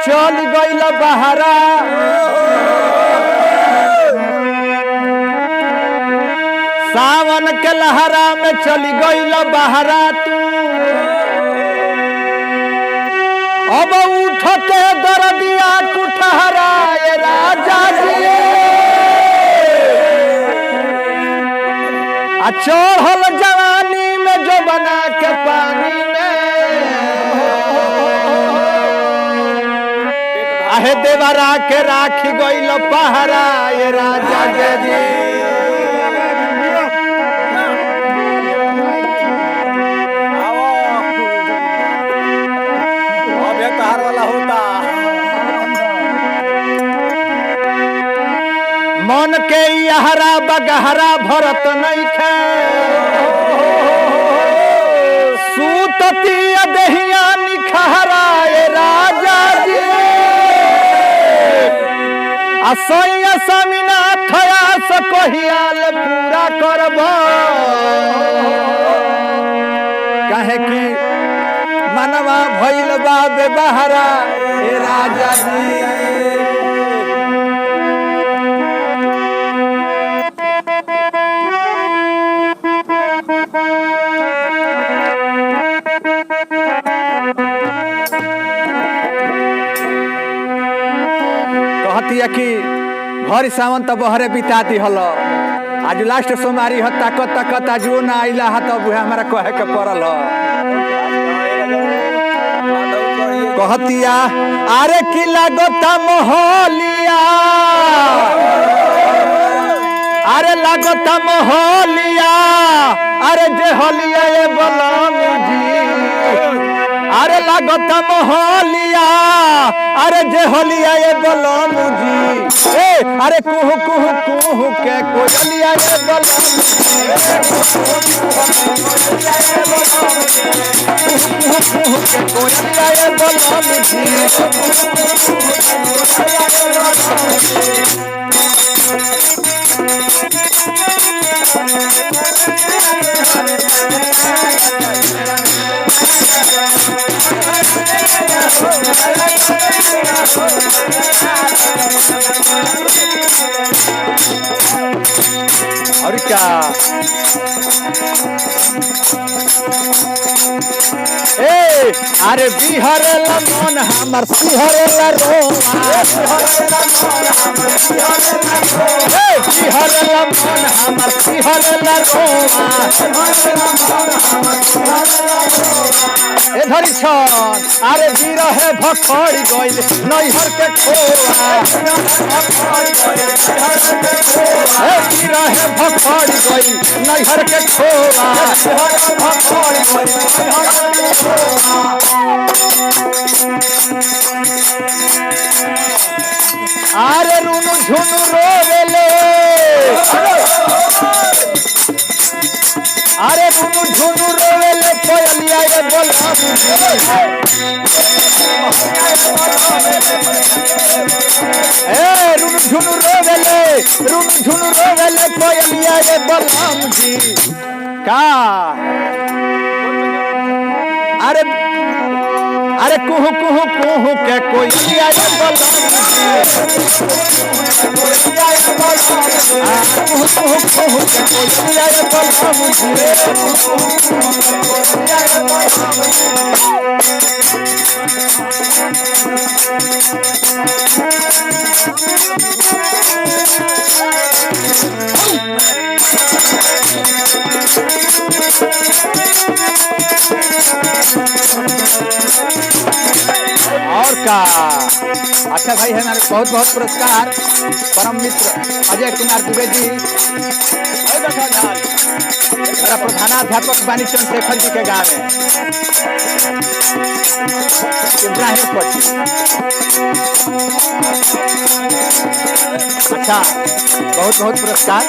चल गइल बहरा सावन के लहरा में चली गइल बहरा तू अब उठ के दर्दिया कुठहरा ये राजा जी चढ़ल जवानी में जो बना के पानी में आहे देवरा के राखी गइल पहरा ये राजा जी मन के यहरा बगहरा भरत नहीं खे सूतती दहिया निखहरा ये राजा जी असैया स्वामीनाथ आस कहियाल पूरा करब कहे कि मनवा भइल बा बेबहरा ये राजा जी कि भर सावन तो बहरे बिताती हल आज लास्ट सोमारी ह ताकत ताकत आज ना आइला ह तब हमारा कहे के पड़ल कहतिया अरे की लागता मोहलिया अरे लागता मोहलिया अरे जे होलिया ये बलम जी अरे लागता मोहलिया अरे जे होलिया ये बलम जी ए अरे कुहू कुहू कुहू के कोयलिया ये बलम कुहू के कोयलिया ये बलम जी और क्या ए अरे बिहारे ला मन हमर सिहरे ला रोमा बिहारे ला मन हमर सिहरे ला रोमा ए धरी छन अरे बिरहे भखड़ी गइल नैहर के खोआ ए बिरहे भखड़ी गइल नैहर के खोआ अरे रुनु झुनु रोवेले अरे रुनु झुनु रोवेले कोयलिया ये बलम ए रुनु झुनु रोवेले कोयलिया ये बलम जी का अरे अरे कुहू कुहू कुहू के कोयलिया ये बलम कुहू कुहू कुहू के कोयलिया ये बलम और का अच्छा भाई है हमारे बहुत बहुत पुरस्कार परम मित्र अजय कुमार दुबे जी मेरा प्रधानाध्यापक बानीचंद शेखर जी के गाँव में इब्राहिमपुर अच्छा बहुत बहुत पुरस्कार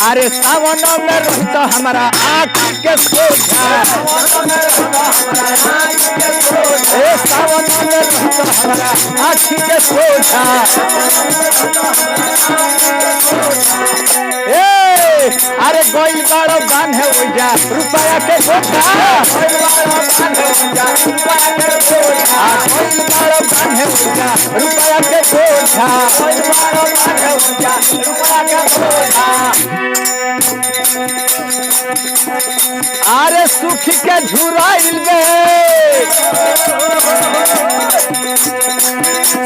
अरे सावन में रहता हमारा आँख के सोझा सावन में रहता हमारा आँख के सोझा अरे गोइल बाड़ो बांधे ओइजा रुपया के गोठा गोइल बाड़ो बांधे ओइजा रुपया के गोठा गोइल बाड़ो बांधे ओइजा रुपया के गोठा गोइल बाड़ो बांधे ओइजा रुपया के गोठा अरे सुखी के झुराइल बे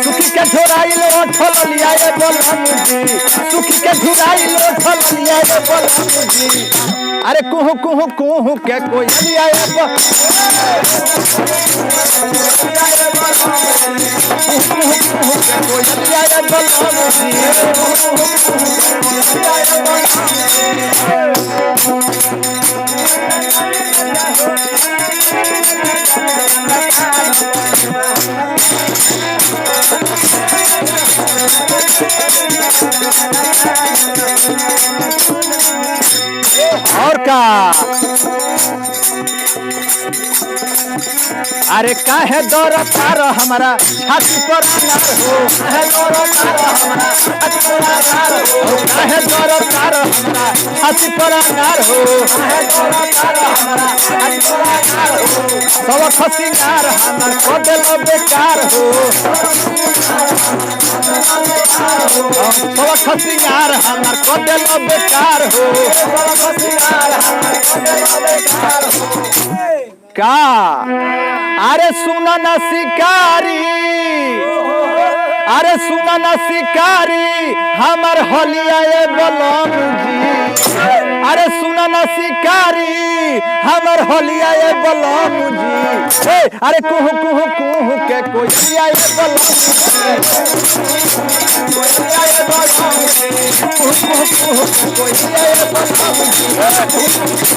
सुखी के झुराइल ओठल लिया ये बोलमुजी सुखी के झुराइल ओठल लिया ये बोलमुजी अरे कुहू कुहू कुहू के कोई लिया ये कोई लिया ये बोलमुजी और का अरे काहे दौड़ता रह हमारा छाती पर अनार हो काहे दौड़ता रह हमारा छाती पर अनार हो काहे दौड़ता रह हमारा छाती पर अनार हो काहे दौड़ता रह हमारा छाती पर अनार हो सब खसिंगार हमार कोदल बेकार हो सब खसिंगार हमार कोदल बेकार हो सब खसिंगार हमार कोदल बेकार हो का अरे सुना ना शिकारी अरे सुना ना शिकारी हमार होलिया ये बलम जी अरे सुना ना शिकारी हमार होलिया ये बलम जी अरे कुहू कुहू कुहू के कोई लिया ये बलम कोई लिया ये बलम जी